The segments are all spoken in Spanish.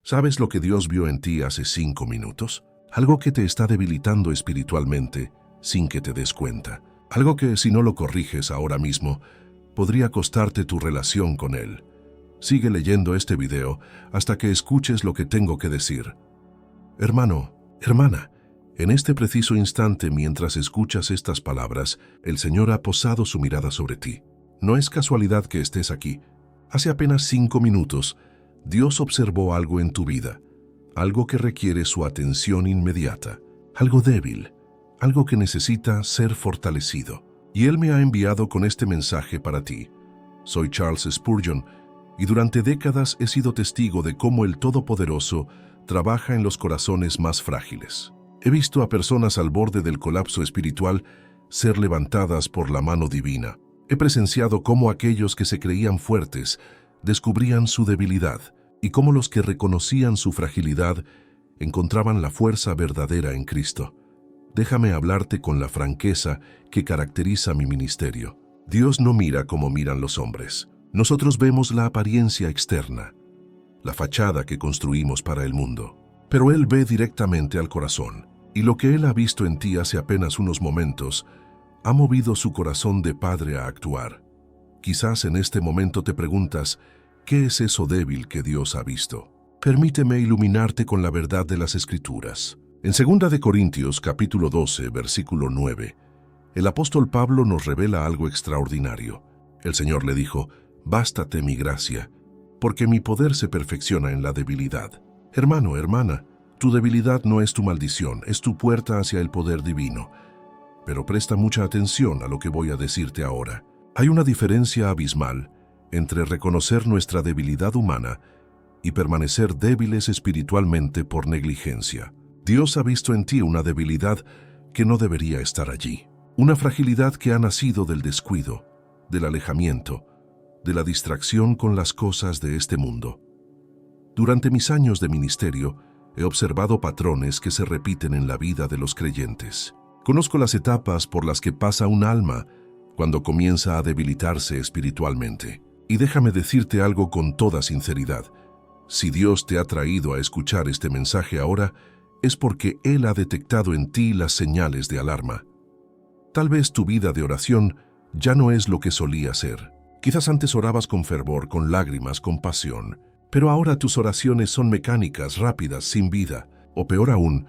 ¿Sabes lo que Dios vio en ti hace 5 minutos? Algo que te está debilitando espiritualmente sin que te des cuenta. Algo que, si no lo corriges ahora mismo, podría costarte tu relación con Él. Sigue leyendo este video hasta que escuches lo que tengo que decir. Hermano, hermana, en este preciso instante, mientras escuchas estas palabras, el Señor ha posado su mirada sobre ti. No es casualidad que estés aquí. Hace apenas 5 minutos, Dios observó algo en tu vida, algo que requiere su atención inmediata, algo débil, algo que necesita ser fortalecido. Y Él me ha enviado con este mensaje para ti. Soy Charles Spurgeon, y durante décadas he sido testigo de cómo el Todopoderoso trabaja en los corazones más frágiles. He visto a personas al borde del colapso espiritual ser levantadas por la mano divina. He presenciado cómo aquellos que se creían fuertes descubrían su debilidad y cómo los que reconocían su fragilidad encontraban la fuerza verdadera en Cristo. Déjame hablarte con la franqueza que caracteriza mi ministerio. Dios no mira como miran los hombres. Nosotros vemos la apariencia externa, la fachada que construimos para el mundo. Pero Él ve directamente al corazón, y lo que Él ha visto en ti hace apenas unos momentos ha movido su corazón de padre a actuar. Quizás en este momento te preguntas, ¿qué es eso débil que Dios ha visto? Permíteme iluminarte con la verdad de las Escrituras. En 2 de Corintios, capítulo 12, versículo 9, el apóstol Pablo nos revela algo extraordinario. El Señor le dijo, «Bástate mi gracia, porque mi poder se perfecciona en la debilidad». Hermano, hermana, tu debilidad no es tu maldición, es tu puerta hacia el poder divino. Pero presta mucha atención a lo que voy a decirte ahora. Hay una diferencia abismal entre reconocer nuestra debilidad humana y permanecer débiles espiritualmente por negligencia. Dios ha visto en ti una debilidad que no debería estar allí. Una fragilidad que ha nacido del descuido, del alejamiento, de la distracción con las cosas de este mundo. Durante mis años de ministerio, he observado patrones que se repiten en la vida de los creyentes. Conozco las etapas por las que pasa un alma cuando comienza a debilitarse espiritualmente. Y déjame decirte algo con toda sinceridad. Si Dios te ha traído a escuchar este mensaje ahora, es porque Él ha detectado en ti las señales de alarma. Tal vez tu vida de oración ya no es lo que solía ser. Quizás antes orabas con fervor, con lágrimas, con pasión, pero ahora tus oraciones son mecánicas, rápidas, sin vida. O peor aún,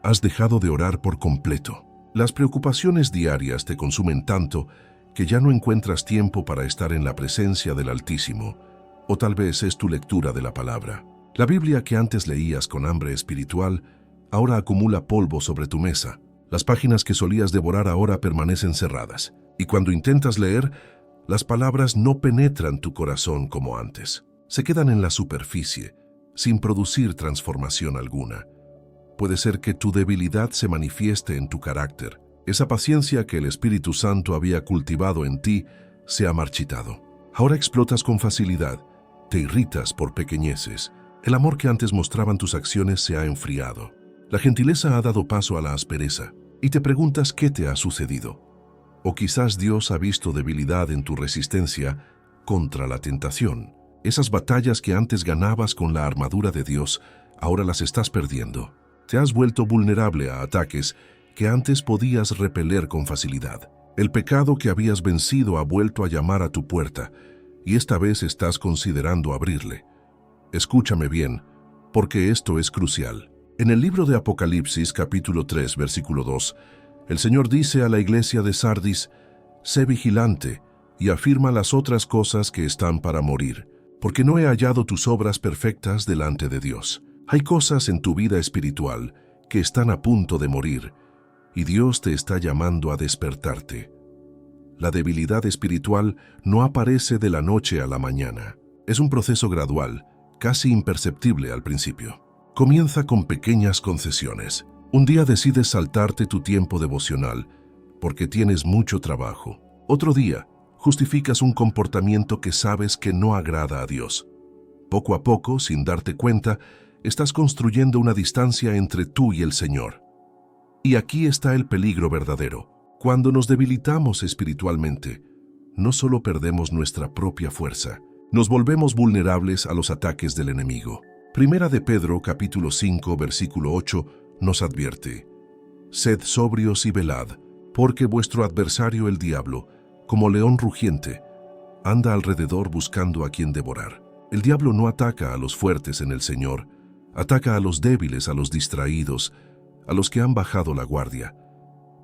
has dejado de orar por completo. Las preocupaciones diarias te consumen tanto que ya no encuentras tiempo para estar en la presencia del Altísimo. O tal vez es tu lectura de la palabra. La Biblia que antes leías con hambre espiritual, ahora acumula polvo sobre tu mesa. Las páginas que solías devorar ahora permanecen cerradas. Y cuando intentas leer, las palabras no penetran tu corazón como antes. Se quedan en la superficie, sin producir transformación alguna. Puede ser que tu debilidad se manifieste en tu carácter. Esa paciencia que el Espíritu Santo había cultivado en ti se ha marchitado. Ahora explotas con facilidad, te irritas por pequeñeces. El amor que antes mostraban tus acciones se ha enfriado. La gentileza ha dado paso a la aspereza, y te preguntas qué te ha sucedido. O quizás Dios ha visto debilidad en tu resistencia contra la tentación. Esas batallas que antes ganabas con la armadura de Dios, ahora las estás perdiendo. Te has vuelto vulnerable a ataques que antes podías repeler con facilidad. El pecado que habías vencido ha vuelto a llamar a tu puerta, y esta vez estás considerando abrirle. Escúchame bien, porque esto es crucial. En el libro de Apocalipsis, capítulo 3, versículo 2, el Señor dice a la iglesia de Sardis, «Sé vigilante y afirma las otras cosas que están para morir, porque no he hallado tus obras perfectas delante de Dios». Hay cosas en tu vida espiritual que están a punto de morir, y Dios te está llamando a despertarte. La debilidad espiritual no aparece de la noche a la mañana. Es un proceso gradual, casi imperceptible al principio. Comienza con pequeñas concesiones. Un día decides saltarte tu tiempo devocional porque tienes mucho trabajo. Otro día, justificas un comportamiento que sabes que no agrada a Dios. Poco a poco, sin darte cuenta, estás construyendo una distancia entre tú y el Señor. Y aquí está el peligro verdadero. Cuando nos debilitamos espiritualmente, no solo perdemos nuestra propia fuerza, nos volvemos vulnerables a los ataques del enemigo. Primera de Pedro, capítulo 5, versículo 8, nos advierte: «Sed sobrios y velad, porque vuestro adversario el diablo, como león rugiente, anda alrededor buscando a quien devorar». El diablo no ataca a los fuertes en el Señor, ataca a los débiles, a los distraídos, a los que han bajado la guardia.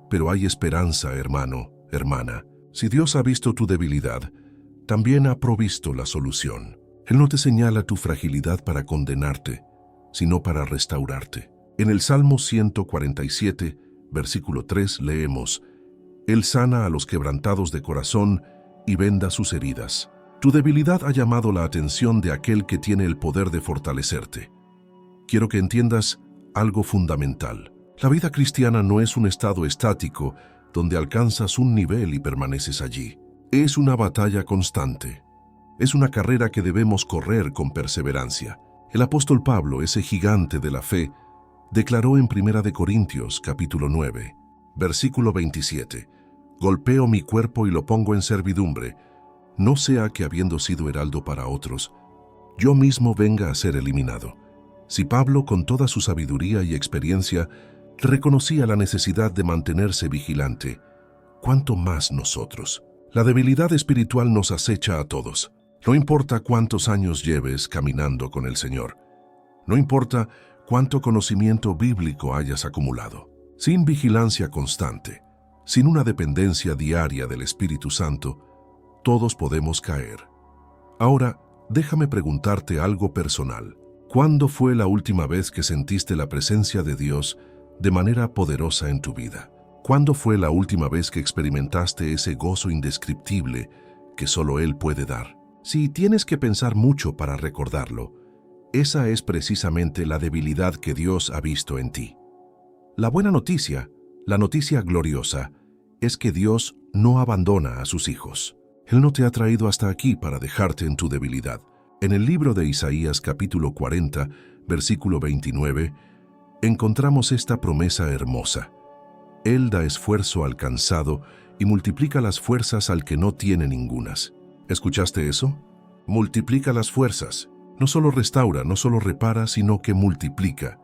Pero hay esperanza, hermano, hermana. Si Dios ha visto tu debilidad, también ha provisto la solución. Él no te señala tu fragilidad para condenarte, sino para restaurarte. En el Salmo 147, versículo 3, leemos: «Él sana a los quebrantados de corazón y venda sus heridas». Tu debilidad ha llamado la atención de aquel que tiene el poder de fortalecerte. Quiero que entiendas algo fundamental. La vida cristiana no es un estado estático donde alcanzas un nivel y permaneces allí. Es una batalla constante. Es una carrera que debemos correr con perseverancia. El apóstol Pablo, ese gigante de la fe, declaró en 1 Corintios, capítulo 9, versículo 27, «Golpeo mi cuerpo y lo pongo en servidumbre, no sea que, habiendo sido heraldo para otros, yo mismo venga a ser eliminado». Si Pablo, con toda su sabiduría y experiencia, reconocía la necesidad de mantenerse vigilante, ¿cuánto más nosotros? La debilidad espiritual nos acecha a todos. No importa cuántos años lleves caminando con el Señor. No importa cuánto conocimiento bíblico hayas acumulado. Sin vigilancia constante, sin una dependencia diaria del Espíritu Santo, todos podemos caer. Ahora, déjame preguntarte algo personal. ¿Cuándo fue la última vez que sentiste la presencia de Dios de manera poderosa en tu vida? ¿Cuándo fue la última vez que experimentaste ese gozo indescriptible que solo Él puede dar? Si tienes que pensar mucho para recordarlo, esa es precisamente la debilidad que Dios ha visto en ti. La buena noticia, la noticia gloriosa, es que Dios no abandona a sus hijos. Él no te ha traído hasta aquí para dejarte en tu debilidad. En el libro de Isaías, capítulo 40, versículo 29, encontramos esta promesa hermosa: «Él da esfuerzo al cansado y multiplica las fuerzas al que no tiene ningunas». ¿Escuchaste eso? Multiplica las fuerzas. No solo restaura, no solo repara, sino que multiplica.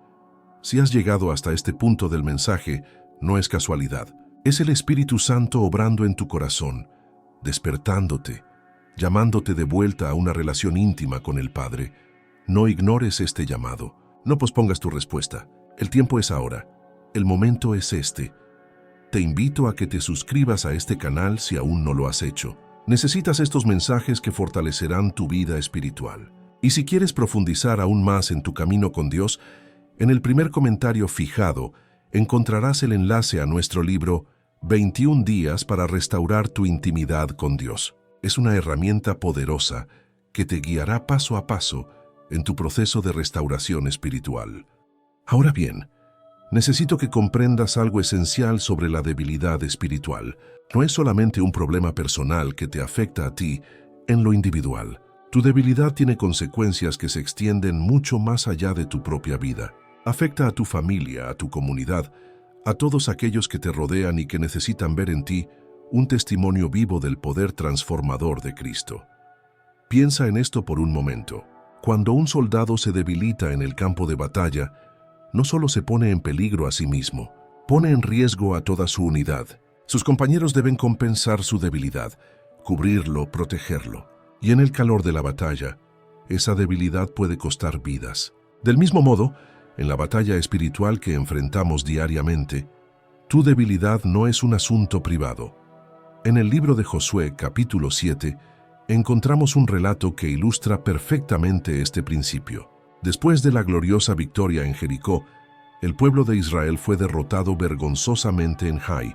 Si has llegado hasta este punto del mensaje, no es casualidad. Es el Espíritu Santo obrando en tu corazón, despertándote, llamándote de vuelta a una relación íntima con el Padre. No ignores este llamado. No pospongas tu respuesta. El tiempo es ahora. El momento es este. Te invito a que te suscribas a este canal si aún no lo has hecho. Necesitas estos mensajes que fortalecerán tu vida espiritual. Y si quieres profundizar aún más en tu camino con Dios, en el primer comentario fijado encontrarás el enlace a nuestro libro 21 días para restaurar tu intimidad con Dios. Es una herramienta poderosa que te guiará paso a paso en tu proceso de restauración espiritual. Ahora bien, necesito que comprendas algo esencial sobre la debilidad espiritual. No es solamente un problema personal que te afecta a ti en lo individual. Tu debilidad tiene consecuencias que se extienden mucho más allá de tu propia vida. Afecta a tu familia, a tu comunidad, a todos aquellos que te rodean y que necesitan ver en ti un testimonio vivo del poder transformador de Cristo. Piensa en esto por un momento. Cuando un soldado se debilita en el campo de batalla, no solo se pone en peligro a sí mismo, pone en riesgo a toda su unidad. Sus compañeros deben compensar su debilidad, cubrirlo, protegerlo. Y en el calor de la batalla, esa debilidad puede costar vidas. Del mismo modo, en la batalla espiritual que enfrentamos diariamente, tu debilidad no es un asunto privado. En el libro de Josué, capítulo 7, encontramos un relato que ilustra perfectamente este principio. Después de la gloriosa victoria en Jericó, el pueblo de Israel fue derrotado vergonzosamente en Jai,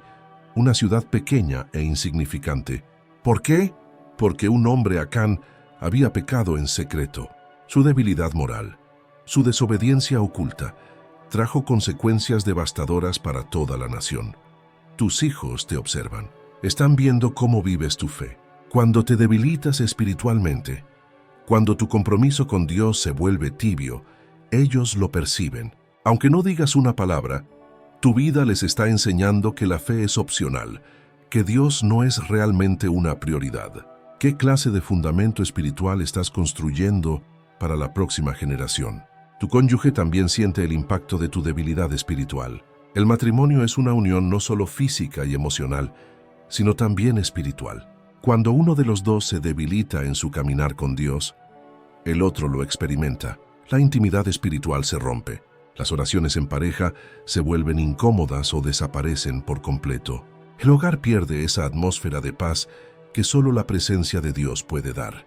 una ciudad pequeña e insignificante. ¿Por qué? Porque un hombre, Acán, había pecado en secreto. Su debilidad moral, su desobediencia oculta, trajo consecuencias devastadoras para toda la nación. Tus hijos te observan, están viendo cómo vives tu fe. Cuando te debilitas espiritualmente, cuando tu compromiso con Dios se vuelve tibio, ellos lo perciben. Aunque no digas una palabra, tu vida les está enseñando que la fe es opcional, que Dios no es realmente una prioridad. ¿Qué clase de fundamento espiritual estás construyendo para la próxima generación? Tu cónyuge también siente el impacto de tu debilidad espiritual. El matrimonio es una unión no solo física y emocional, sino también espiritual. Cuando uno de los dos se debilita en su caminar con Dios, el otro lo experimenta. La intimidad espiritual se rompe. Las oraciones en pareja se vuelven incómodas o desaparecen por completo. El hogar pierde esa atmósfera de paz que solo la presencia de Dios puede dar.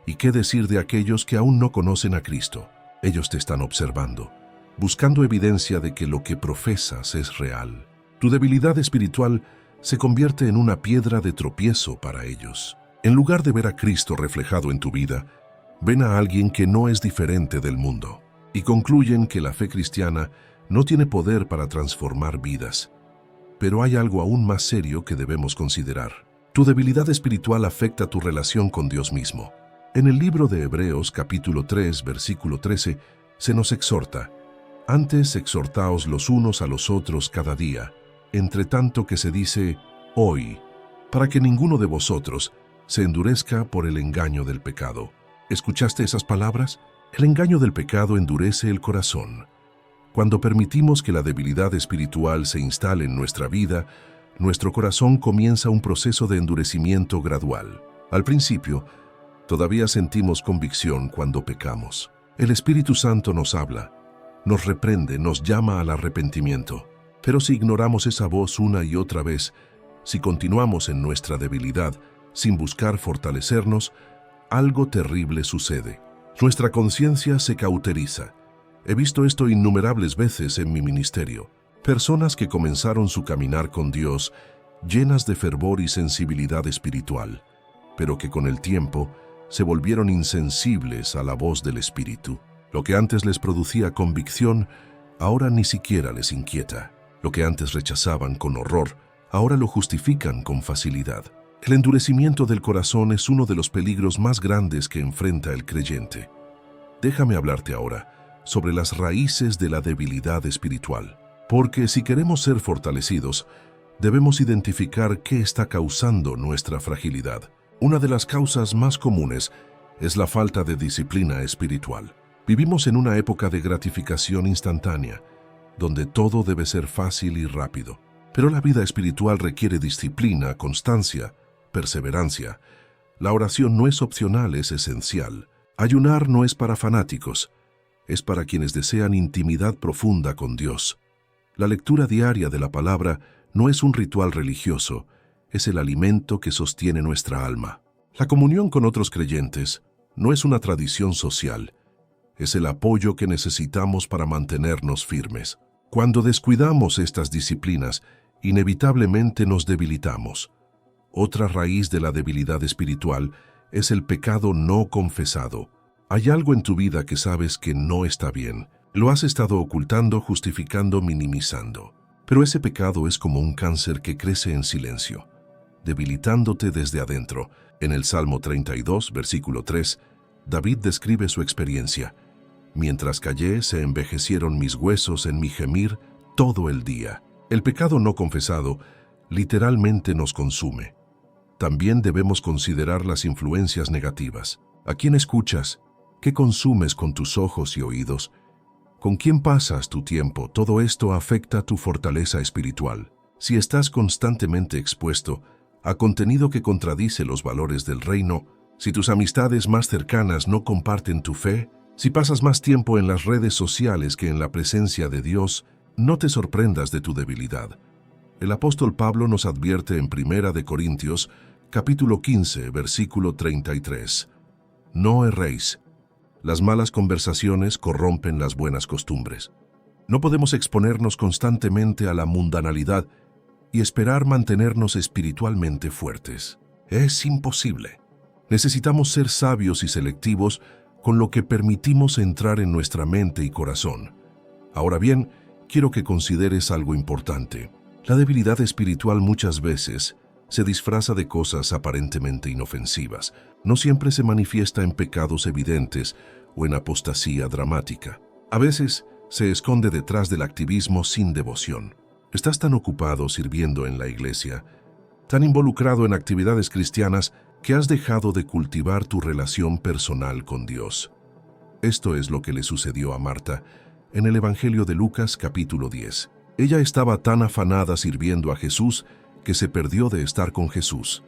¿Y qué decir de aquellos que aún no conocen a Cristo? Ellos te están observando, buscando evidencia de que lo que profesas es real. Tu debilidad espiritual se convierte en una piedra de tropiezo para ellos. En lugar de ver a Cristo reflejado en tu vida, ven a alguien que no es diferente del mundo y concluyen que la fe cristiana no tiene poder para transformar vidas. Pero hay algo aún más serio que debemos considerar. Tu debilidad espiritual afecta tu relación con Dios mismo. En el libro de Hebreos, capítulo 3, versículo 13, se nos exhorta: «Antes exhortaos los unos a los otros cada día, entre tanto que se dice hoy, para que ninguno de vosotros se endurezca por el engaño del pecado». ¿Escuchaste esas palabras? El engaño del pecado endurece el corazón. Cuando permitimos que la debilidad espiritual se instale en nuestra vida, nuestro corazón comienza un proceso de endurecimiento gradual. Al principio, todavía sentimos convicción cuando pecamos. El Espíritu Santo nos habla, nos reprende, nos llama al arrepentimiento. Pero si ignoramos esa voz una y otra vez, si continuamos en nuestra debilidad sin buscar fortalecernos, algo terrible sucede. Nuestra conciencia se cauteriza. He visto esto innumerables veces en mi ministerio. Personas que comenzaron su caminar con Dios llenas de fervor y sensibilidad espiritual, pero que con el tiempo se volvieron insensibles a la voz del Espíritu. Lo que antes les producía convicción, ahora ni siquiera les inquieta. Lo que antes rechazaban con horror, ahora lo justifican con facilidad. El endurecimiento del corazón es uno de los peligros más grandes que enfrenta el creyente. Déjame hablarte ahora sobre las raíces de la debilidad espiritual. Porque si queremos ser fortalecidos, debemos identificar qué está causando nuestra fragilidad. Una de las causas más comunes es la falta de disciplina espiritual. Vivimos en una época de gratificación instantánea, donde todo debe ser fácil y rápido. Pero la vida espiritual requiere disciplina, constancia, perseverancia. La oración no es opcional, es esencial. Ayunar no es para fanáticos, es para quienes desean intimidad profunda con Dios. La lectura diaria de la palabra no es un ritual religioso, es el alimento que sostiene nuestra alma. La comunión con otros creyentes no es una tradición social, es el apoyo que necesitamos para mantenernos firmes. Cuando descuidamos estas disciplinas, inevitablemente nos debilitamos. Otra raíz de la debilidad espiritual es el pecado no confesado. Hay algo en tu vida que sabes que no está bien. Lo has estado ocultando, justificando, minimizando. Pero ese pecado es como un cáncer que crece en silencio, debilitándote desde adentro. En el Salmo 32, versículo 3, David describe su experiencia. Mientras callé, se envejecieron mis huesos en mi gemir todo el día. El pecado no confesado literalmente nos consume. También debemos considerar las influencias negativas. ¿A quién escuchas? ¿Qué consumes con tus ojos y oídos? ¿Con quién pasas tu tiempo? Todo esto afecta tu fortaleza espiritual. Si estás constantemente expuesto a contenido que contradice los valores del reino, si tus amistades más cercanas no comparten tu fe, si pasas más tiempo en las redes sociales que en la presencia de Dios, no te sorprendas de tu debilidad. El apóstol Pablo nos advierte en 1 Corintios, capítulo 15, versículo 33. No erréis. Las malas conversaciones corrompen las buenas costumbres. No podemos exponernos constantemente a la mundanalidad y esperar mantenernos espiritualmente fuertes. Es imposible. Necesitamos ser sabios y selectivos con lo que permitimos entrar en nuestra mente y corazón. Ahora bien, quiero que consideres algo importante. La debilidad espiritual muchas veces se disfraza de cosas aparentemente inofensivas. No siempre se manifiesta en pecados evidentes o en apostasía dramática. A veces se esconde detrás del activismo sin devoción. Estás tan ocupado sirviendo en la iglesia, tan involucrado en actividades cristianas, que has dejado de cultivar tu relación personal con Dios. Esto es lo que le sucedió a Marta en el Evangelio de Lucas capítulo 10. Ella estaba tan afanada sirviendo a Jesús que se perdió de estar con Jesús.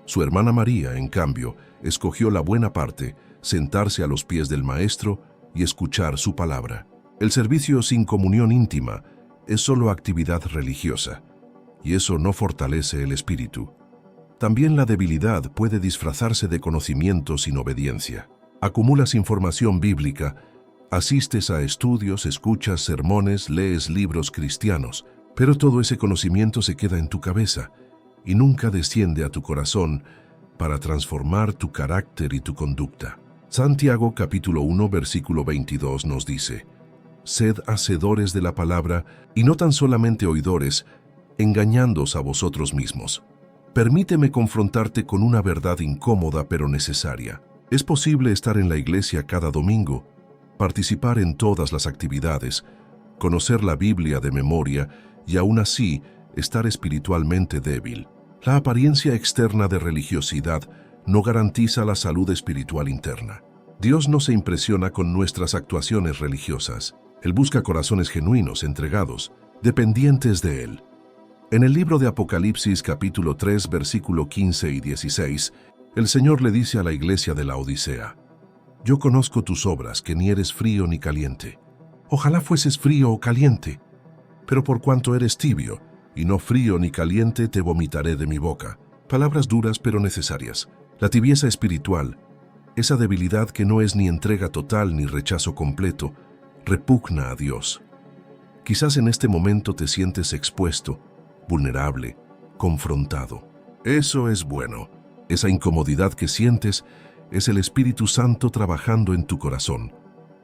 Su hermana María, en cambio, escogió la buena parte, sentarse a los pies del Maestro y escuchar su palabra. El servicio sin comunión íntima es solo actividad religiosa, y eso no fortalece el espíritu. También la debilidad puede disfrazarse de conocimiento sin obediencia. Acumulas información bíblica, asistes a estudios, escuchas sermones, lees libros cristianos, pero todo ese conocimiento se queda en tu cabeza y nunca desciende a tu corazón para transformar tu carácter y tu conducta. Santiago capítulo 1 versículo 22 nos dice: «Sed hacedores de la palabra y no tan solamente oidores, engañándoos a vosotros mismos». Permíteme confrontarte con una verdad incómoda pero necesaria. Es posible estar en la iglesia cada domingo, participar en todas las actividades, conocer la Biblia de memoria y aún así estar espiritualmente débil. La apariencia externa de religiosidad no garantiza la salud espiritual interna. Dios no se impresiona con nuestras actuaciones religiosas. Él busca corazones genuinos, entregados, dependientes de Él. En el libro de Apocalipsis capítulo 3 versículo 15 y 16, el Señor le dice a la iglesia de la Odisea: «Yo conozco tus obras, que ni eres frío ni caliente. Ojalá fueses frío o caliente, pero por cuanto eres tibio, y no frío ni caliente, te vomitaré de mi boca». Palabras duras pero necesarias. La tibieza espiritual, esa debilidad que no es ni entrega total ni rechazo completo, repugna a Dios. Quizás en este momento te sientes expuesto, vulnerable, confrontado. Eso es bueno. Esa incomodidad que sientes es el Espíritu Santo trabajando en tu corazón,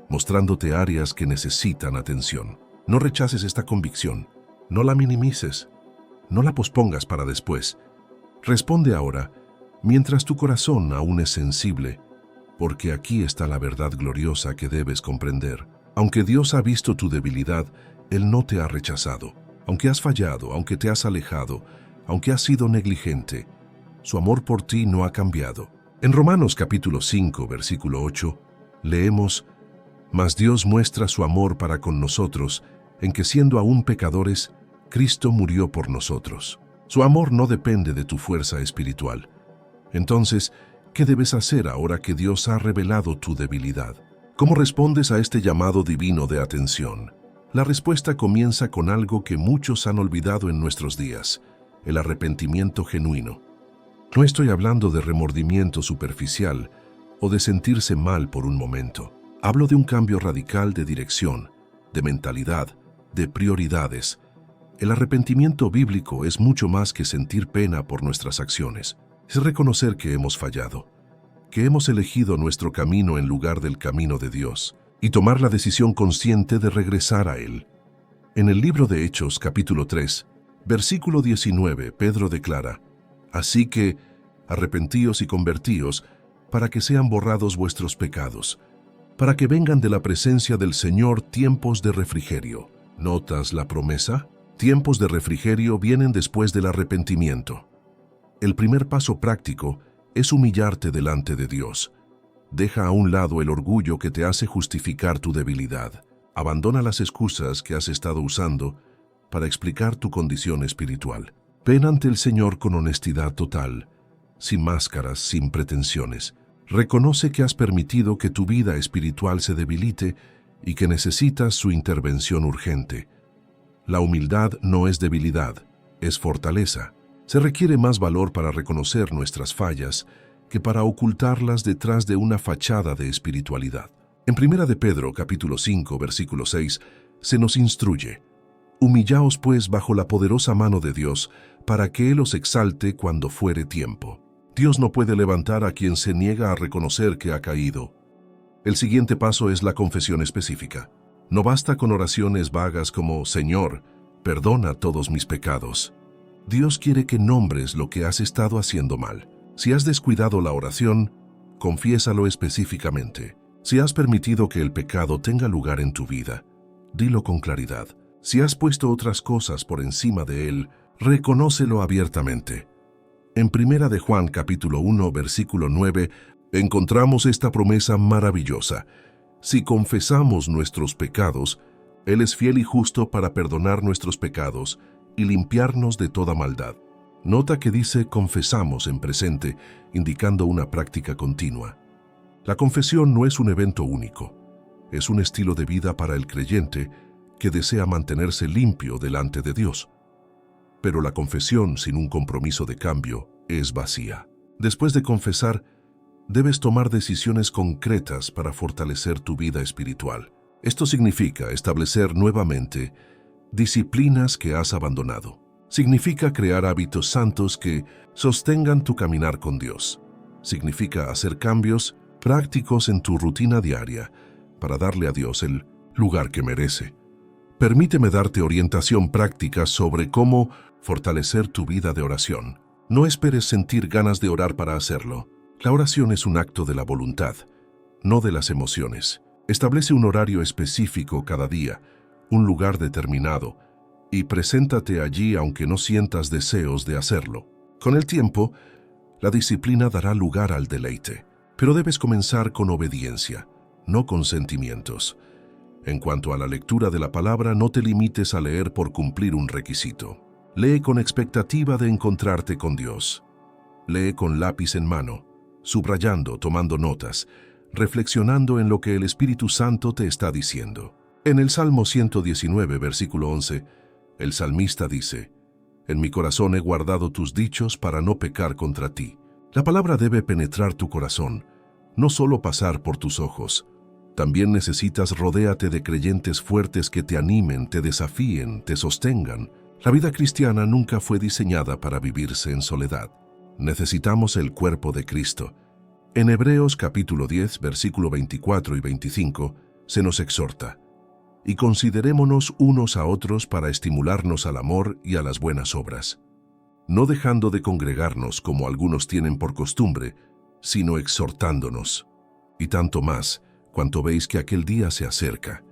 mostrándote áreas que necesitan atención. No rechaces esta convicción, no la minimices, no la pospongas para después. Responde ahora, mientras tu corazón aún es sensible, porque aquí está la verdad gloriosa que debes comprender. Aunque Dios ha visto tu debilidad, Él no te ha rechazado. Aunque has fallado, aunque te has alejado, aunque has sido negligente, su amor por ti no ha cambiado. En Romanos capítulo 5, versículo 8, leemos: «Mas Dios muestra su amor para con nosotros, en que siendo aún pecadores, Cristo murió por nosotros». Su amor no depende de tu fuerza espiritual. Entonces, ¿qué debes hacer ahora que Dios ha revelado tu debilidad? ¿Cómo respondes a este llamado divino de atención? La respuesta comienza con algo que muchos han olvidado en nuestros días: el arrepentimiento genuino. No estoy hablando de remordimiento superficial o de sentirse mal por un momento. Hablo de un cambio radical de dirección, de mentalidad, de prioridades. El arrepentimiento bíblico es mucho más que sentir pena por nuestras acciones. Es reconocer que hemos fallado, que hemos elegido nuestro camino en lugar del camino de Dios, y tomar la decisión consciente de regresar a Él. En el libro de Hechos, capítulo 3, versículo 19, Pedro declara: «Así que, arrepentíos y convertíos, para que sean borrados vuestros pecados, para que vengan de la presencia del Señor tiempos de refrigerio». ¿Notas la promesa? Tiempos de refrigerio vienen después del arrepentimiento. El primer paso práctico es humillarte delante de Dios. Deja a un lado el orgullo que te hace justificar tu debilidad. Abandona las excusas que has estado usando para explicar tu condición espiritual. Ven ante el Señor con honestidad total, sin máscaras, sin pretensiones. Reconoce que has permitido que tu vida espiritual se debilite y que necesitas su intervención urgente. La humildad no es debilidad, es fortaleza. Se requiere más valor para reconocer nuestras fallas que para ocultarlas detrás de una fachada de espiritualidad. En 1 de Pedro, capítulo 5, versículo 6, se nos instruye: «Humillaos pues bajo la poderosa mano de Dios, para que Él os exalte cuando fuere tiempo». Dios no puede levantar a quien se niega a reconocer que ha caído. El siguiente paso es la confesión específica. No basta con oraciones vagas como: «Señor, perdona todos mis pecados». Dios quiere que nombres lo que has estado haciendo mal. Si has descuidado la oración, confiésalo específicamente. Si has permitido que el pecado tenga lugar en tu vida, dilo con claridad. Si has puesto otras cosas por encima de él, reconócelo abiertamente. En 1 de Juan capítulo 1 versículo 9 encontramos esta promesa maravillosa: Si confesamos nuestros pecados, Él es fiel y justo para perdonar nuestros pecados y limpiarnos de toda maldad. Nota que dice confesamos en presente, indicando una práctica continua. La confesión no es un evento único, es un estilo de vida para el creyente que desea mantenerse limpio delante de Dios. Pero la confesión sin un compromiso de cambio es vacía. Después de confesar, debes tomar decisiones concretas para fortalecer tu vida espiritual. Esto significa establecer nuevamente disciplinas que has abandonado. Significa crear hábitos santos que sostengan tu caminar con Dios. Significa hacer cambios prácticos en tu rutina diaria para darle a Dios el lugar que merece. Permíteme darte orientación práctica sobre cómo fortalecer tu vida de oración. No esperes sentir ganas de orar para hacerlo. La oración es un acto de la voluntad, no de las emociones. Establece un horario específico cada día, un lugar determinado, y preséntate allí aunque no sientas deseos de hacerlo. Con el tiempo, la disciplina dará lugar al deleite, pero debes comenzar con obediencia, no con sentimientos. En cuanto a la lectura de la palabra, no te limites a leer por cumplir un requisito. Lee con expectativa de encontrarte con Dios. Lee con lápiz en mano, subrayando, tomando notas, reflexionando en lo que el Espíritu Santo te está diciendo. En el Salmo 119, versículo 11, el salmista dice: «En mi corazón he guardado tus dichos para no pecar contra ti». La palabra debe penetrar tu corazón, no solo pasar por tus ojos. También necesitas rodéate de creyentes fuertes que te animen, te desafíen, te sostengan. La vida cristiana nunca fue diseñada para vivirse en soledad. Necesitamos el cuerpo de Cristo. En Hebreos capítulo 10, versículo 24 y 25, se nos exhorta: «Y considerémonos unos a otros para estimularnos al amor y a las buenas obras, no dejando de congregarnos como algunos tienen por costumbre, sino exhortándonos. Y tanto más, cuanto veis que aquel día se acerca.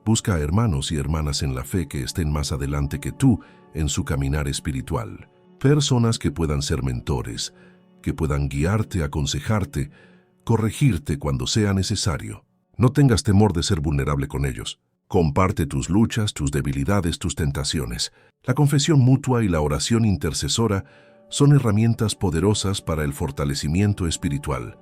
Busca a hermanos y hermanas en la fe que estén más adelante que tú en su caminar espiritual. Personas que puedan ser mentores, que puedan guiarte, aconsejarte, corregirte cuando sea necesario. No tengas temor de ser vulnerable con ellos. Comparte tus luchas, tus debilidades, tus tentaciones. La confesión mutua y la oración intercesora son herramientas poderosas para el fortalecimiento espiritual.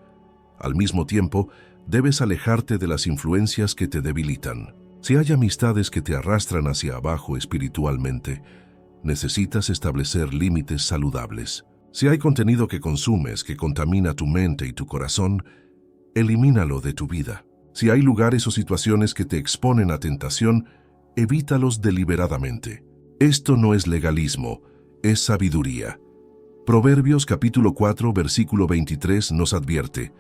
Al mismo tiempo, debes alejarte de las influencias que te debilitan. Si hay amistades que te arrastran hacia abajo espiritualmente, necesitas establecer límites saludables. Si hay contenido que consumes que contamina tu mente y tu corazón, elimínalo de tu vida. Si hay lugares o situaciones que te exponen a tentación, evítalos deliberadamente. Esto no es legalismo, es sabiduría. Proverbios capítulo 4, versículo 23 nos advierte: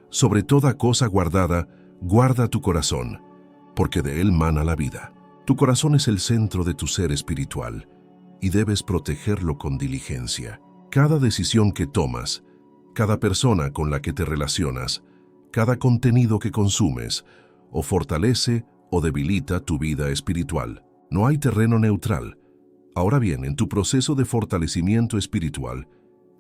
«Sobre toda cosa guardada, guarda tu corazón, porque de él mana la vida». Tu corazón es el centro de tu ser espiritual y debes protegerlo con diligencia. Cada decisión que tomas, cada persona con la que te relacionas, cada contenido que consumes, o fortalece o debilita tu vida espiritual. No hay terreno neutral. Ahora bien, en tu proceso de fortalecimiento espiritual,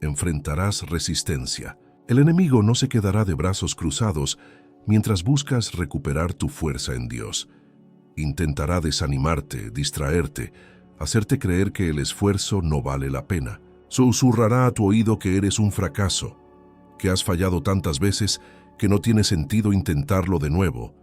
enfrentarás resistencia. El enemigo no se quedará de brazos cruzados mientras buscas recuperar tu fuerza en Dios. Intentará desanimarte, distraerte, hacerte creer que el esfuerzo no vale la pena. Susurrará a tu oído que eres un fracaso, que has fallado tantas veces que no tiene sentido intentarlo de nuevo.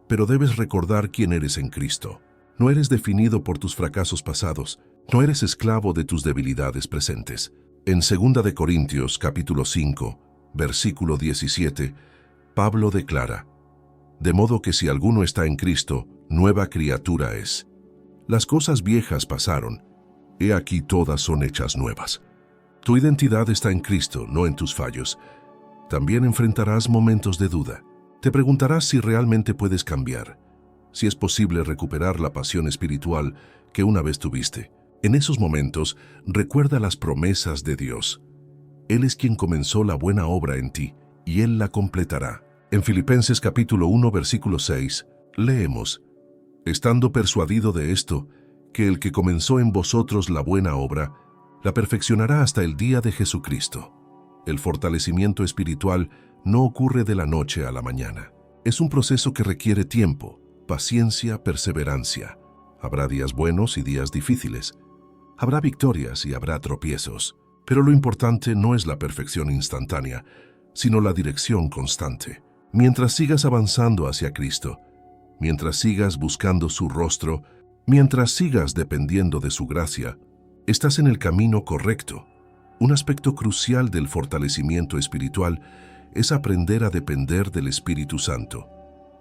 Pero debes recordar quién eres en Cristo. No eres definido por tus fracasos pasados, no eres esclavo de tus debilidades presentes. En 2 de Corintios capítulo 5, versículo 17, Pablo declara: «De modo que si alguno está en Cristo, nueva criatura es. Las cosas viejas pasaron, he aquí todas son hechas nuevas». Tu identidad está en Cristo, no en tus fallos. También enfrentarás momentos de duda. Te preguntarás si realmente puedes cambiar, si es posible recuperar la pasión espiritual que una vez tuviste. En esos momentos, recuerda las promesas de Dios. Él es quien comenzó la buena obra en ti, y Él la completará. En Filipenses capítulo 1, versículo 6, leemos: «Estando persuadido de esto, que el que comenzó en vosotros la buena obra, la perfeccionará hasta el día de Jesucristo». El fortalecimiento espiritual no ocurre de la noche a la mañana. Es un proceso que requiere tiempo, paciencia, perseverancia. Habrá días buenos y días difíciles. Habrá victorias y habrá tropiezos. Pero lo importante no es la perfección instantánea, sino la dirección constante. Mientras sigas avanzando hacia Cristo, mientras sigas buscando su rostro, mientras sigas dependiendo de su gracia, estás en el camino correcto. Un aspecto crucial del fortalecimiento espiritual es aprender a depender del Espíritu Santo.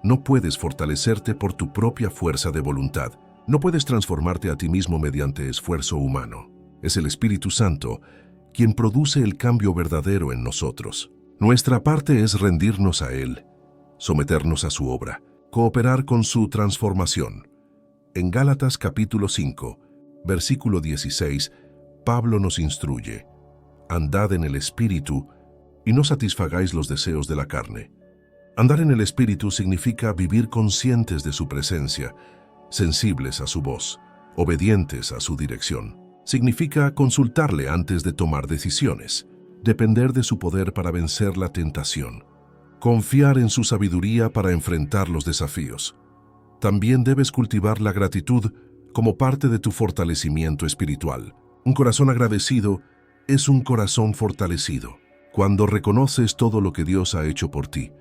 No puedes fortalecerte por tu propia fuerza de voluntad. No puedes transformarte a ti mismo mediante esfuerzo humano. Es el Espíritu Santo quien produce el cambio verdadero en nosotros. Nuestra parte es rendirnos a Él, someternos a su obra, cooperar con su transformación. En Gálatas capítulo 5, versículo 16, Pablo nos instruye: andad en el Espíritu y no satisfagáis los deseos de la carne. Andar en el Espíritu significa vivir conscientes de su presencia, sensibles a su voz, obedientes a su dirección. Significa consultarle antes de tomar decisiones, depender de su poder para vencer la tentación, confiar en su sabiduría para enfrentar los desafíos. También debes cultivar la gratitud como parte de tu fortalecimiento espiritual. Un corazón agradecido es un corazón fortalecido. Cuando reconoces todo lo que Dios ha hecho por ti,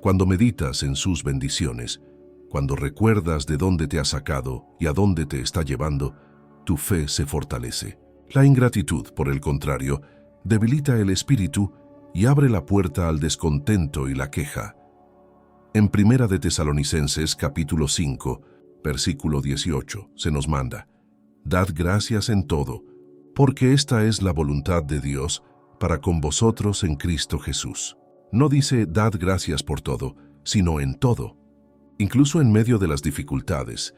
cuando meditas en sus bendiciones, cuando recuerdas de dónde te ha sacado y a dónde te está llevando, tu fe se fortalece. La ingratitud, por el contrario, debilita el espíritu y abre la puerta al descontento y la queja. En Primera de Tesalonicenses capítulo 5, versículo 18, se nos manda: dad gracias en todo, porque esta es la voluntad de Dios para con vosotros en Cristo Jesús. No dice dad gracias por todo, sino en todo. Incluso en medio de las dificultades,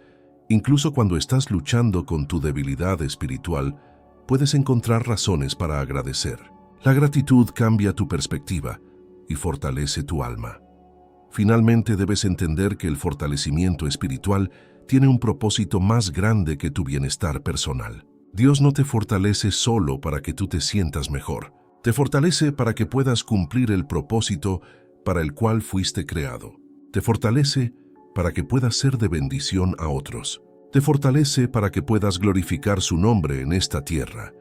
incluso cuando estás luchando con tu debilidad espiritual, puedes encontrar razones para agradecer. La gratitud cambia tu perspectiva y fortalece tu alma. Finalmente, debes entender que el fortalecimiento espiritual tiene un propósito más grande que tu bienestar personal. Dios no te fortalece solo para que tú te sientas mejor. Te fortalece para que puedas cumplir el propósito para el cual fuiste creado. Te fortalece para que puedas ser de bendición a otros. Te fortalece para que puedas glorificar su nombre en esta tierra.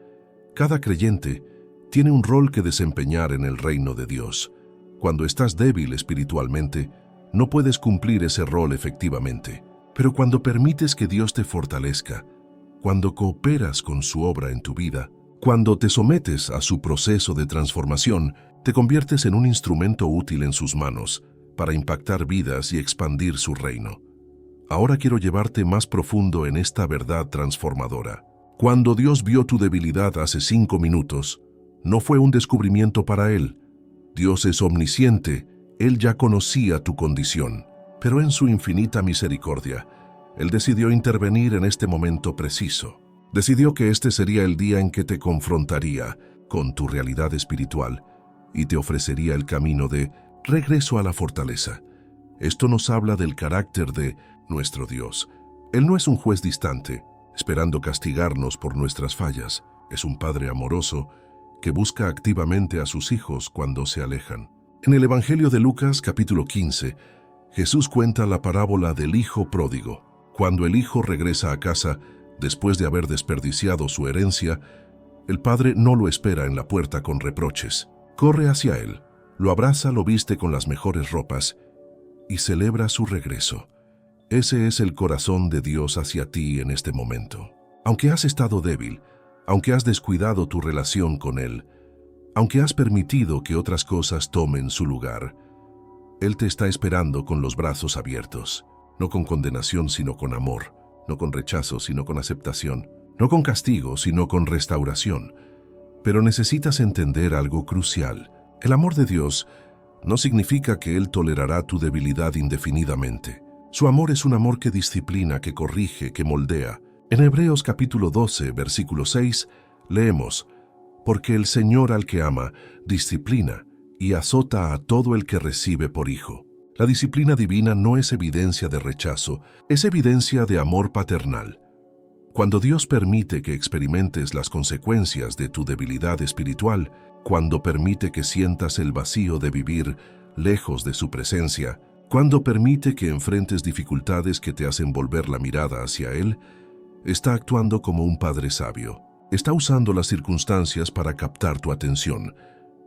Cada creyente tiene un rol que desempeñar en el reino de Dios. Cuando estás débil espiritualmente, no puedes cumplir ese rol efectivamente. Pero cuando permites que Dios te fortalezca, cuando cooperas con su obra en tu vida, cuando te sometes a su proceso de transformación, te conviertes en un instrumento útil en sus manos para impactar vidas y expandir su reino. Ahora quiero llevarte más profundo en esta verdad transformadora. Cuando Dios vio tu debilidad hace 5 minutos, no fue un descubrimiento para Él. Dios es omnisciente, Él ya conocía tu condición, pero en su infinita misericordia, Él decidió intervenir en este momento preciso. Decidió que este sería el día en que te confrontaría con tu realidad espiritual y te ofrecería el camino de regreso a la fortaleza. Esto nos habla del carácter de nuestro Dios. Él no es un juez distante, esperando castigarnos por nuestras fallas. Es un Padre amoroso que busca activamente a sus hijos cuando se alejan. En el Evangelio de Lucas, capítulo 15, Jesús cuenta la parábola del hijo pródigo. Cuando el hijo regresa a casa, después de haber desperdiciado su herencia, el padre no lo espera en la puerta con reproches. Corre hacia él, lo abraza, lo viste con las mejores ropas y celebra su regreso. Ese es el corazón de Dios hacia ti en este momento. Aunque has estado débil, aunque has descuidado tu relación con Él, aunque has permitido que otras cosas tomen su lugar, Él te está esperando con los brazos abiertos, no con condenación sino con amor, no con rechazo sino con aceptación, no con castigo sino con restauración. Pero necesitas entender algo crucial. El amor de Dios no significa que Él tolerará tu debilidad indefinidamente. Su amor es un amor que disciplina, que corrige, que moldea. En Hebreos capítulo 12, versículo 6, leemos: porque el Señor al que ama, disciplina y azota a todo el que recibe por hijo. La disciplina divina no es evidencia de rechazo, es evidencia de amor paternal. Cuando Dios permite que experimentes las consecuencias de tu debilidad espiritual, cuando permite que sientas el vacío de vivir lejos de su presencia, Cuando permite que enfrentes dificultades que te hacen volver la mirada hacia Él, está actuando como un padre sabio. Está usando las circunstancias para captar tu atención,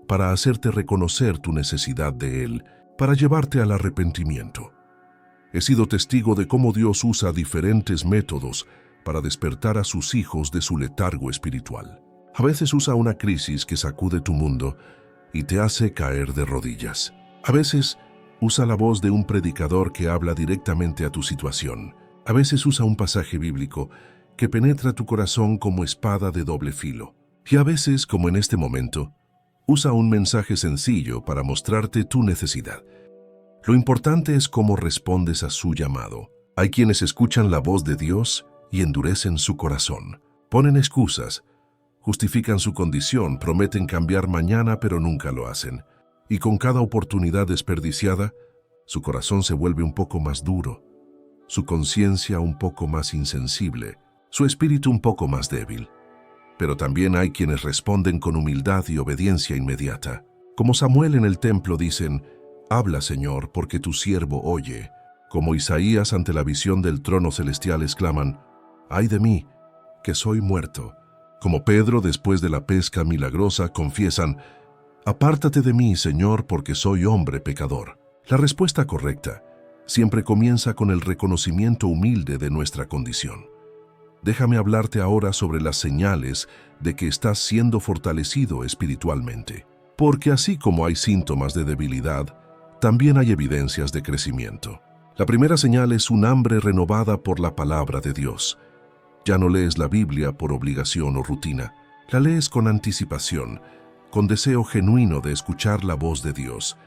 para hacerte reconocer tu necesidad de Él, para llevarte al arrepentimiento. He sido testigo de cómo Dios usa diferentes métodos para despertar a sus hijos de su letargo espiritual. A veces usa una crisis que sacude tu mundo y te hace caer de rodillas. A veces usa la voz de un predicador que habla directamente a tu situación. A veces usa un pasaje bíblico que penetra tu corazón como espada de doble filo. Y a veces, como en este momento, usa un mensaje sencillo para mostrarte tu necesidad. Lo importante es cómo respondes a su llamado. Hay quienes escuchan la voz de Dios y endurecen su corazón. Ponen excusas, justifican su condición, prometen cambiar mañana pero nunca lo hacen. Y con cada oportunidad desperdiciada, su corazón se vuelve un poco más duro, su conciencia un poco más insensible, su espíritu un poco más débil. Pero también hay quienes responden con humildad y obediencia inmediata. Como Samuel en el templo dicen, «Habla, Señor, porque tu siervo oye». Como Isaías ante la visión del trono celestial exclaman, «¡Ay de mí, que soy muerto!». Como Pedro después de la pesca milagrosa confiesan, «Apártate de mí, Señor, porque soy hombre pecador». La respuesta correcta siempre comienza con el reconocimiento humilde de nuestra condición. Déjame hablarte ahora sobre las señales de que estás siendo fortalecido espiritualmente. Porque así como hay síntomas de debilidad, también hay evidencias de crecimiento. La primera señal es un hambre renovada por la palabra de Dios. Ya no lees la Biblia por obligación o rutina. La lees con anticipación, con deseo genuino de escuchar la voz de Dios.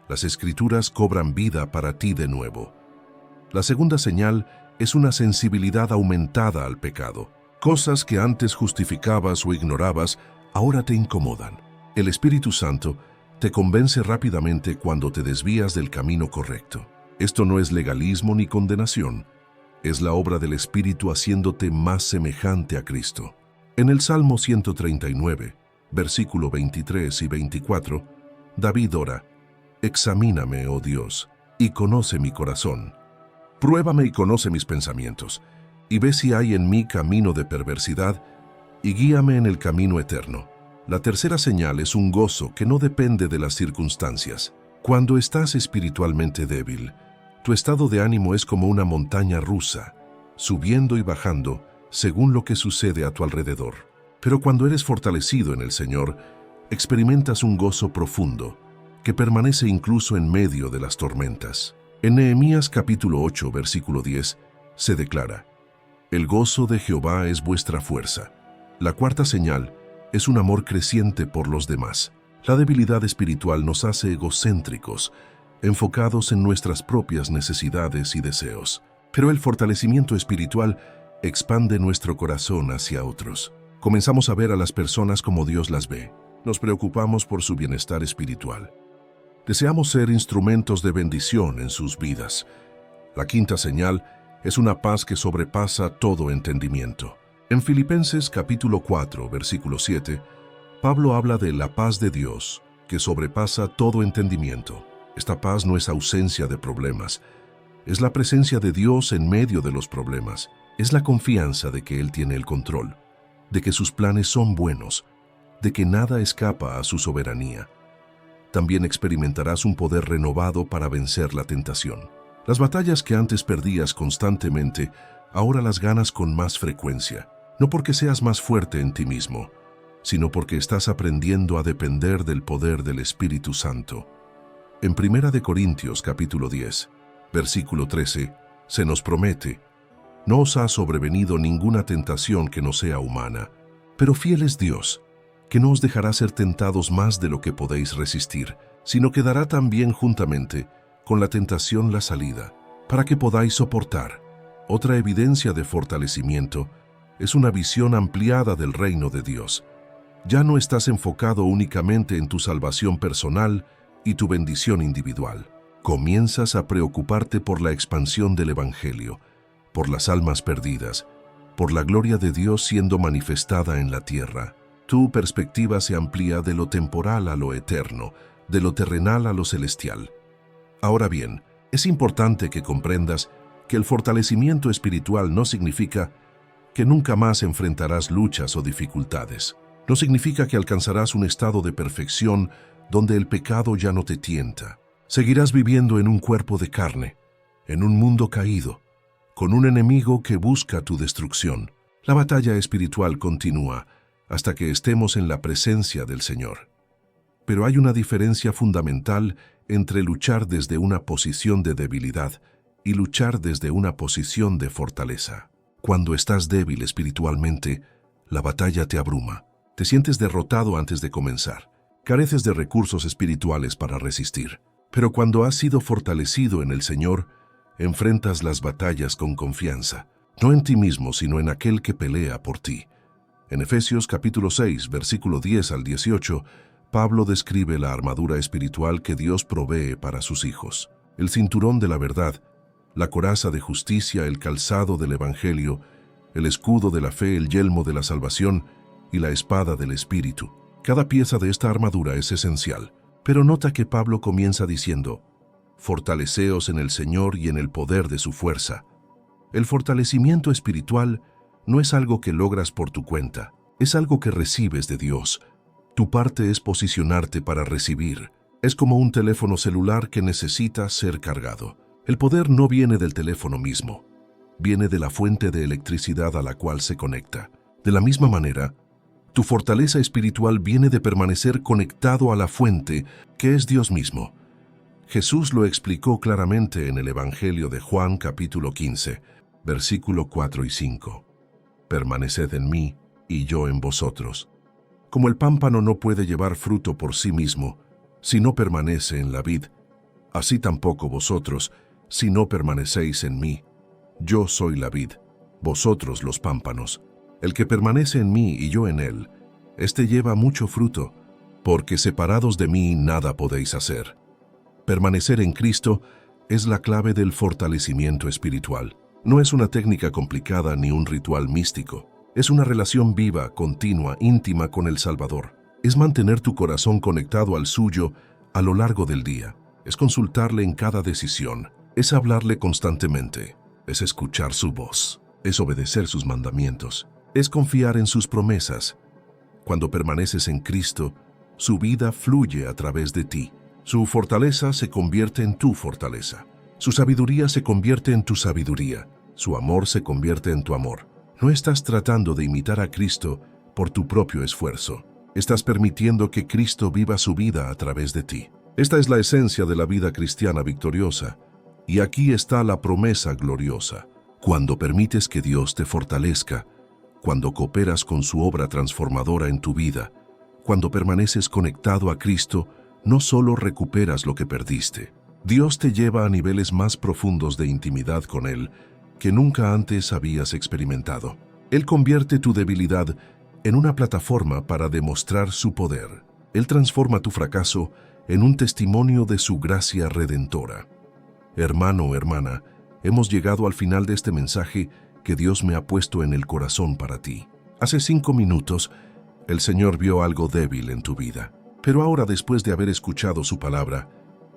Las Escrituras cobran vida para ti de nuevo. La segunda señal es una sensibilidad aumentada al pecado. Cosas que antes justificabas o ignorabas, ahora te incomodan. El Espíritu Santo te convence rápidamente cuando te desvías del camino correcto. Esto no es legalismo ni condenación. Es la obra del Espíritu haciéndote más semejante a Cristo. En el Salmo 139, versículo 23 y 24, David ora, «Examíname, oh Dios, y conoce mi corazón. Pruébame y conoce mis pensamientos, y ve si hay en mí camino de perversidad, y guíame en el camino eterno». La tercera señal es un gozo que no depende de las circunstancias. Cuando estás espiritualmente débil, tu estado de ánimo es como una montaña rusa, subiendo y bajando según lo que sucede a tu alrededor. Pero cuando eres fortalecido en el Señor, experimentas un gozo profundo, que permanece incluso en medio de las tormentas. En Nehemías capítulo 8, versículo 10, se declara, «El gozo de Jehová es vuestra fuerza». La cuarta señal es un amor creciente por los demás. La debilidad espiritual nos hace egocéntricos, enfocados en nuestras propias necesidades y deseos. Pero el fortalecimiento espiritual expande nuestro corazón hacia otros. Comenzamos a ver a las personas como Dios las ve. Nos preocupamos por su bienestar espiritual. Deseamos ser instrumentos de bendición en sus vidas. La quinta señal es una paz que sobrepasa todo entendimiento. En Filipenses capítulo 4, versículo 7, Pablo habla de la paz de Dios que sobrepasa todo entendimiento. Esta paz no es ausencia de problemas, es la presencia de Dios en medio de los problemas. Es la confianza de que Él tiene el control, de que sus planes son buenos, de que nada escapa a su soberanía. También experimentarás un poder renovado para vencer la tentación. Las batallas que antes perdías constantemente, ahora las ganas con más frecuencia. No porque seas más fuerte en ti mismo, sino porque estás aprendiendo a depender del poder del Espíritu Santo. En 1 Corintios capítulo 10, versículo 13, se nos promete, «No os ha sobrevenido ninguna tentación que no sea humana, pero fiel es Dios, que no os dejará ser tentados más de lo que podéis resistir, sino que dará también juntamente con la tentación la salida, para que podáis soportar». Otra evidencia de fortalecimiento es una visión ampliada del reino de Dios. Ya no estás enfocado únicamente en tu salvación personal y tu bendición individual. Comienzas a preocuparte por la expansión del Evangelio, por las almas perdidas, por la gloria de Dios siendo manifestada en la tierra. Tu perspectiva se amplía de lo temporal a lo eterno, de lo terrenal a lo celestial. Ahora bien, Es importante que comprendas que el fortalecimiento espiritual no significa que nunca más enfrentarás luchas o dificultades. No significa que alcanzarás un estado de perfección donde el pecado ya no te tienta. Seguirás viviendo en un cuerpo de carne, en un mundo caído, con un enemigo que busca tu destrucción. La batalla espiritual continúa hasta que estemos en la presencia del Señor. Pero hay una diferencia fundamental entre luchar desde una posición de debilidad y luchar desde una posición de fortaleza. Cuando estás débil espiritualmente, la batalla te abruma. Te sientes derrotado antes de comenzar. Careces de recursos espirituales para resistir. Pero cuando has sido fortalecido en el Señor, enfrentas las batallas con confianza, no en ti mismo, sino en aquel que pelea por ti. En Efesios capítulo 6, versículo 10 al 18, Pablo describe la armadura espiritual que Dios provee para sus hijos. El cinturón de la verdad, la coraza de justicia, el calzado del Evangelio, el escudo de la fe, el yelmo de la salvación y la espada del Espíritu. Cada pieza de esta armadura es esencial. Pero nota que Pablo comienza diciendo, fortaleceos en el Señor y en el poder de su fuerza. El fortalecimiento espiritual no es algo que logras por tu cuenta, es algo que recibes de Dios. Tu parte es posicionarte para recibir. Es como un teléfono celular que necesita ser cargado. El poder no viene del teléfono mismo, viene de la fuente de electricidad a la cual se conecta. De la misma manera, tu fortaleza espiritual viene de permanecer conectado a la fuente, que es Dios mismo. Jesús lo explicó claramente en el Evangelio de Juan capítulo 15, versículo 4 y 5. Permaneced en mí y yo en vosotros. Como el pámpano no puede llevar fruto por sí mismo, si no permanece en la vid, así tampoco vosotros, si no permanecéis en mí. Yo soy la vid, vosotros los pámpanos. El que permanece en mí y yo en él, éste lleva mucho fruto, porque separados de mí nada podéis hacer. Permanecer en Cristo es la clave del fortalecimiento espiritual. No es una técnica complicada ni un ritual místico. Es una relación viva, continua, íntima con el Salvador. Es mantener tu corazón conectado al suyo a lo largo del día. Es consultarle en cada decisión. Es hablarle constantemente. Es escuchar su voz. Es obedecer sus mandamientos. Es confiar en sus promesas. Cuando permaneces en Cristo, su vida fluye a través de ti. Su fortaleza se convierte en tu fortaleza. Su sabiduría se convierte en tu sabiduría. Su amor se convierte en tu amor. No estás tratando de imitar a Cristo por tu propio esfuerzo. Estás permitiendo que Cristo viva su vida a través de ti. Esta es la esencia de la vida cristiana victoriosa. Y aquí está la promesa gloriosa. Cuando permites que Dios te fortalezca, cuando cooperas con su obra transformadora en tu vida, cuando permaneces conectado a Cristo, no solo recuperas lo que perdiste. Dios te lleva a niveles más profundos de intimidad con Él que nunca antes habías experimentado. Él convierte tu debilidad en una plataforma para demostrar su poder. Él transforma tu fracaso en un testimonio de su gracia redentora. Hermano o hermana, hemos llegado al final de este mensaje que Dios me ha puesto en el corazón para ti. Hace 5 minutos, el Señor vio algo débil en tu vida. Pero ahora, después de haber escuchado su palabra,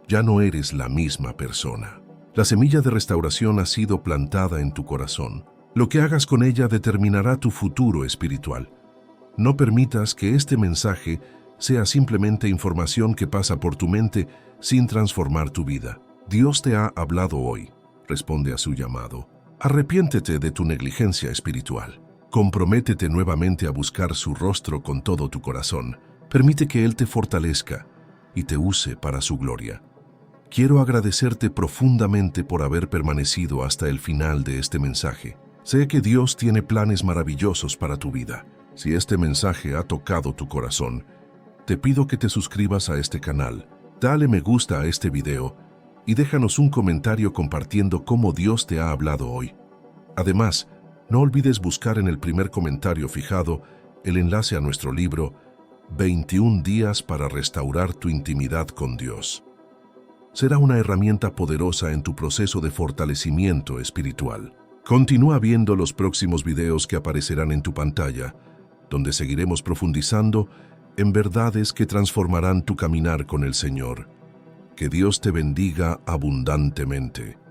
ya no eres la misma persona. La semilla de restauración ha sido plantada en tu corazón. Lo que hagas con ella determinará tu futuro espiritual. No permitas que este mensaje sea simplemente información que pasa por tu mente sin transformar tu vida. Dios te ha hablado hoy. Responde a su llamado. Arrepiéntete de tu negligencia espiritual. Comprométete nuevamente a buscar su rostro con todo tu corazón. Permite que Él te fortalezca y te use para su gloria. Quiero agradecerte profundamente por haber permanecido hasta el final de este mensaje. Sé que Dios tiene planes maravillosos para tu vida. Si este mensaje ha tocado tu corazón, te pido que te suscribas a este canal, dale me gusta a este video y déjanos un comentario compartiendo cómo Dios te ha hablado hoy. Además, no olvides buscar en el primer comentario fijado el enlace a nuestro libro 21 días para restaurar tu intimidad con Dios. Será una herramienta poderosa en tu proceso de fortalecimiento espiritual. Continúa viendo los próximos videos que aparecerán en tu pantalla, donde seguiremos profundizando en verdades que transformarán tu caminar con el Señor. Que Dios te bendiga abundantemente.